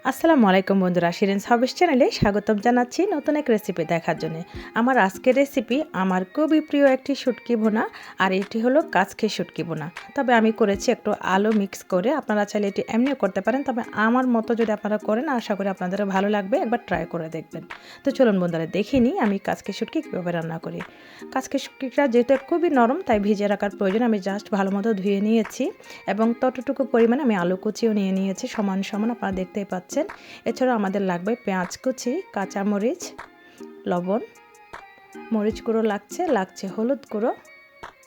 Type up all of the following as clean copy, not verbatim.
আসসালামু আলাইকুম বন্ধুরা, শিরিন হবিস চ্যানেলে স্বাগতম জানাচ্ছি নতুন এক রেসিপি দেখার জন্য। আমার আজকের রেসিপি আমার খুবই প্রিয় একটি শুটকি ভুনা, আর এটি হলো কাচকি শুটকি ভুনা। তবে আমি করেছি একটু আলু মিক্স করে, আপনারা চাইলে এটি এমনিও করতে পারেন, তবে আমার মতো যদি আপনারা করেন আশা করি আপনাদের ভালো লাগবে, একবার ট্রাই করে দেখবেন। তো চলুন বন্ধুরা দেখে নিই আমি কাচকি শুটকি কীভাবে রান্না করি। কাচকি শুটকিটা যেহেতু খুবই নরম তাই ভিজিয়ে রাখার প্রয়োজন, আমি জাস্ট ভালো মতো ধুয়ে নিয়েছি এবং ততটুকু পরিমাণে আমি আলু কুচিও নিয়ে নিয়েছি সমান সমান, আপনারা দেখতেই পাচ্ছেন। এছাড়াও আমাদের লাগবে পেঁয়াজ কুচি, কাঁচামরিচ, লবণ, মরিচ গুঁড়ো লাগছে হলুদ গুঁড়ো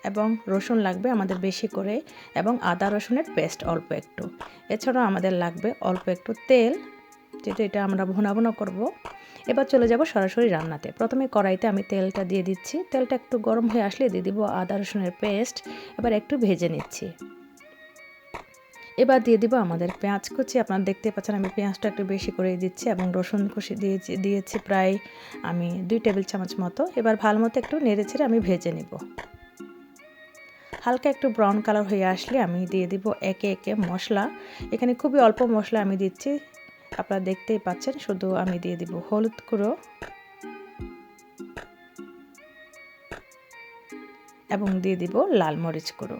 এবং রসুন লাগবে আমাদের বেশি করে, এবং আদা রসুনের পেস্ট অল্প একটু। এছাড়াও আমাদের লাগবে অল্প একটু তেল, যেহেতু এটা আমরা ভুনা করব। এবার চলে যাব সরাসরি রান্নাতে। প্রথমে কড়াইতে আমি তেলটা দিয়ে দিচ্ছি, তেলটা একটু গরম হয়ে আসলে দিয়ে দিব আদা রসুনের পেস্ট। এবার একটু ভেজে নিচ্ছি। এবার দিয়ে দিব আমাদের পেঁয়াজ কুচি, আপনারা দেখতে পাচ্ছেন আমি পেঁয়াজটা একটু বেশি করে দিচ্ছি এবং রসুন কুচি দিয়েছি প্রায় আমি 2 টেবিল চামচ মতো। এবার ভালো মতো একটু নেড়ে ছেড়ে আমি ভেজে নেব। হালকা একটু ব্রাউন কালার হয়ে আসলে আমি দিয়ে দিব একে একে মশলা। এখানে খুবই অল্প মশলা আমি দিচ্ছি, আপনারা দেখতেই পাচ্ছেন। শুধু আমি দিয়ে দিব হলুদ গুঁড়ো এবং দিয়ে দিব লাল মরিচ গুঁড়ো।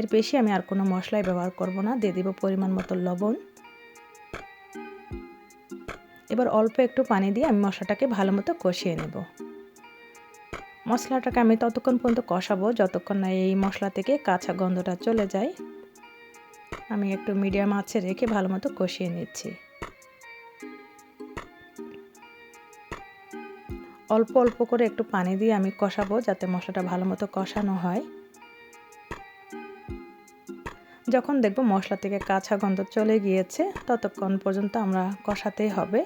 এর বেশি আমি আর কোনো মশলাই ব্যবহার করব না। দিয়ে দিব পরিমাণ মতো লবণ। এবার অল্প একটু পানি দিয়ে আমি মশলাটাকে ভালো মতো কষিয়ে নেব। মশলাটাকে আমি ততক্ষণ পর্যন্ত কষাবো যতক্ষণ না এই মশলা থেকে কাঁচা গন্ধটা চলে যায়। আমি একটু মিডিয়াম আঁচে রেখে ভালো মতো কষিয়ে নিচ্ছি। অল্প অল্প করে একটু পানি দিয়ে আমি কষাবো যাতে মশলাটা ভালো মতো কষানো হয়। যখন দেখব মশলা থেকে কাঁচা গন্ধ চলে গিয়েছে ততক্ষণ পর্যন্ত আমরা কষাতেই হবে,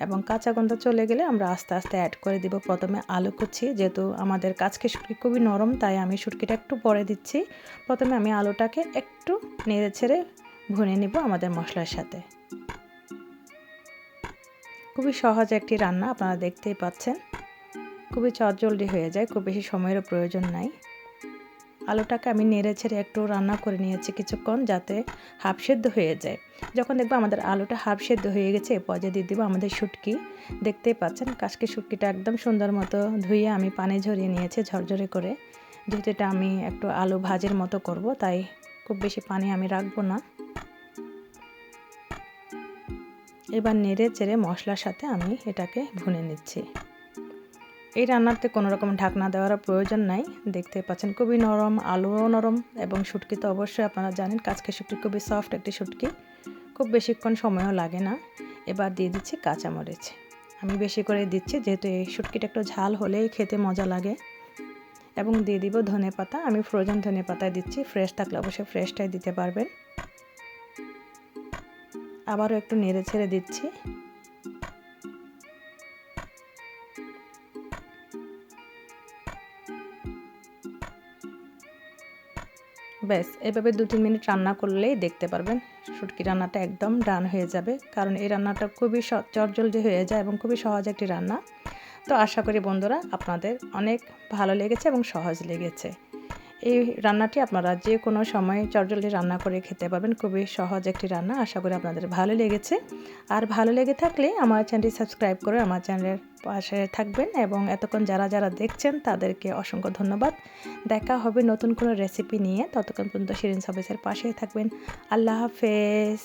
এবং কাঁচা গন্ধ চলে গেলে আমরা আস্তে আস্তে অ্যাড করে দিব প্রথমে আলু কুচি। যেহেতু আমাদের কাচকি শুটকি খুবই নরম তাই আমি শুটকিটা একটু পরে দিচ্ছি। প্রথমে আমি আলুটাকে একটু নেড়ে ছেড়ে ভুনে নিব আমাদের মশলার সাথে। খুবই সহজ একটি রান্না, আপনারা দেখতেই পাচ্ছেন। খুবই চটজলদি হয়ে যায়, খুব বেশি সময়েরও প্রয়োজন নাই। আলুটাকে আমি নেড়ে ছেড়ে একটু রান্না করে নিয়েছি কিছুক্ষণ, যাতে হাফ সেদ্ধ হয়ে যায়। যখন দেখবো আমাদের আলুটা হাফ সেদ্ধ হয়ে গেছে এ পর্যায়ে দিয়ে দেবো আমাদের শুটকি। দেখতেই পাচ্ছেন কাচকি শুটকিটা একদম সুন্দর মতো ধুয়ে আমি পানি ঝরিয়ে নিয়েছি ঝরঝরে করে। যেহেতু এটা আমি একটু আলু ভাজির মতো করব তাই খুব বেশি পানি আমি রাখবো না। এবার নেড়ে চেড়ে মশলার সাথে আমি এটাকে ভুনে নিচ্ছি। এই রান্নাতে কোনো রকম ঢাকনা দেওয়ার প্রয়োজন নাই। দেখতে পাচ্ছেন খুবই নরম, আলুও নরম এবং শুটকি তো অবশ্যই আপনারা জানেন কাচকি শুটকি খুবই সফট একটি শুটকি, খুব বেশিক্ষণ সময়ও লাগে না। এবার দিয়ে দিচ্ছি কাঁচামরিচ, আমি বেশি করে দিচ্ছি যেহেতু এই শুটকিটা একটু ঝাল হলেই খেতে মজা লাগে। এবং দিয়ে দিব ধনেপাতা, আমি ফ্রোজেন ধনেপাতায় দিচ্ছি, ফ্রেশ থাকলে অবশ্যই ফ্রেশটাই দিতে পারবেন। আবারও একটু নেড়ে ছেড়ে দিচ্ছি। ব্যাস এভাবে 2-3 মিনিট রান্না করলেই দেখতে পারবেন শুটকি রান্নাটা একদম ডান হয়ে যাবে, কারণ এই রান্নাটা খুবই চটজলদি হয়ে যায় এবং খুবই সহজ একটি রান্না। তো আশা করি বন্ধুরা আপনাদের অনেক ভালো লেগেছে এবং সহজ লেগেছে। এই রান্নাটি আপনারা যে কোনো সময় চটজলদি রান্না করে খেতে পারবেন, খুবই সহজ একটি রান্না। আশা করি আপনাদের ভালো লেগেছে। আর ভালো লেগে থাকলে আমার চ্যানেলটি সাবস্ক্রাইব করে আমার চ্যানেলের পাশে থাকবেন, এবং এতক্ষণ যারা দেখছেন তাদেরকে অসংখ্য ধন্যবাদ। দেখা হবে নতুন কোনো রেসিপি নিয়ে, ততক্ষণ পর্যন্ত শিরিন হবিসের পাশেই থাকবেন। আল্লাহ হাফেজ।